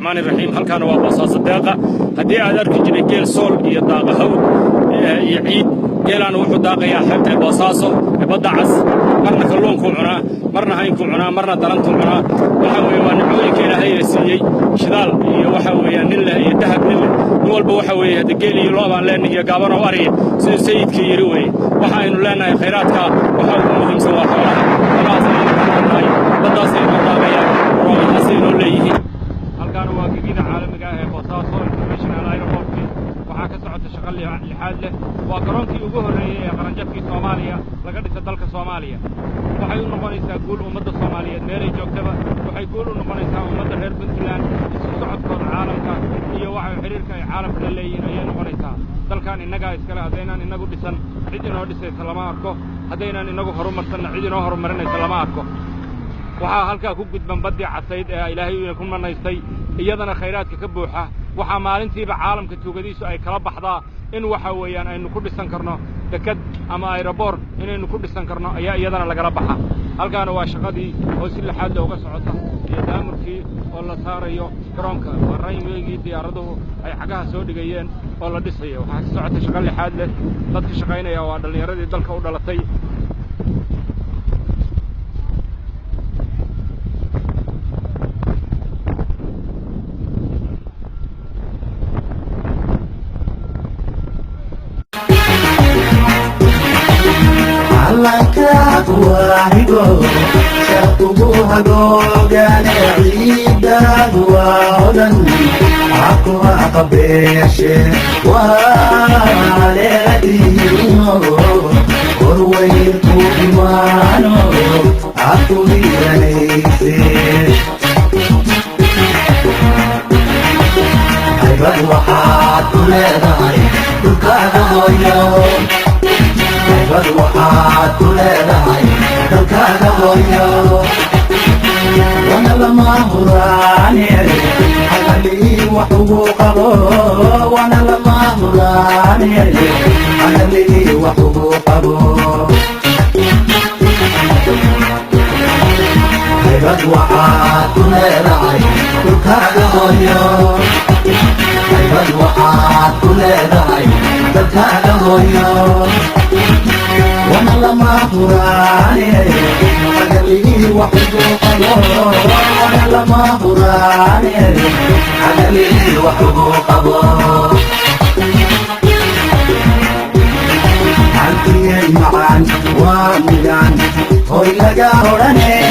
الرحمن الرحيم هل كان وابصاص الداقة هدي أدرك جري جيل صول يداقة هو يعيد جيلان وحو داقة يا حبت بصاصه يبدأ عز مرنا كلونكم عنا مرنا هينكم عنا مرنا درنتم عنا وحوي ونعويك إلى هي السيء شذال وحوي نله يدهب نله نول بوحوي هدقيلي يلوبان لأنه يقابنا واري سيد كيروي وحاين لنا خيراتك وحوي مهم سوا حولها بدأ سيد الداقة روح سينو ليه هل كانوا واقفين عالمي جاه بصاصه international airport waxaa ka socota shaqo lixaad leh waa garoonkii ugu horeeyay ee qaranjabkii Soomaaliya laga dhisay dalka Soomaaliya waxay u noqonaysaa guul ummadda Soomaaliyeed meelay joogtaba waxay guul u noqonaysaa ummadda reer Puntland isu socodkooda caalamka iyo waxa xiriirka ay caalamka la leeyihiin ayay noqonaysaa dalkan innaga iskala hadeynaan inagu dhisan cid inoo dhisaysa lama arko hadeynaan inagu horumarsan cid inoo horumarinaysa lama arko waxaa halka ku gudban badii casayd ee Ilaahay ku manaystay iyadana khayraadka ka buuxa waxaa maalintiiba caalamka tuugadiisu ay kala baxdaa in waxa weeyaan aynu ku dhisan karno dekad ama aeroport inaynu ku dhisan karno ayaa iyadana lagala baxa halkaana waa shaqadii oo si lixaad leh uga socota iyo daamurkii oo la saarayo garoonka raymigii diyaaraduhu ay xagaha soo dhigayeen oo la dhisayo waxaa ka socota shaqo lixaad leh dadka shaqaynaya waa dhalinyaradii dalka u dhalatay واحدو شرطوها جوجان عيدا وعودن عقوا قبيش والدينو ورويتو إيمانو عقوا ليسي عيباد وحاد كل داي كل كاغويو عيباد وحاد كل داي dalkaaga hooyo wana lama huraani hadalii wax ugu qabo wana lama huraani hadalii wax ugu qabo haybad waxaad ku leedahay dalkaaga hooyo haybad waxaad ku leedahay dalkaaga hooyo wana lama huraani hadalii wax ugu qabo wana lama huraani hadalii wax ugu qabo halkiyay macaan waa midaan hoy laga odhane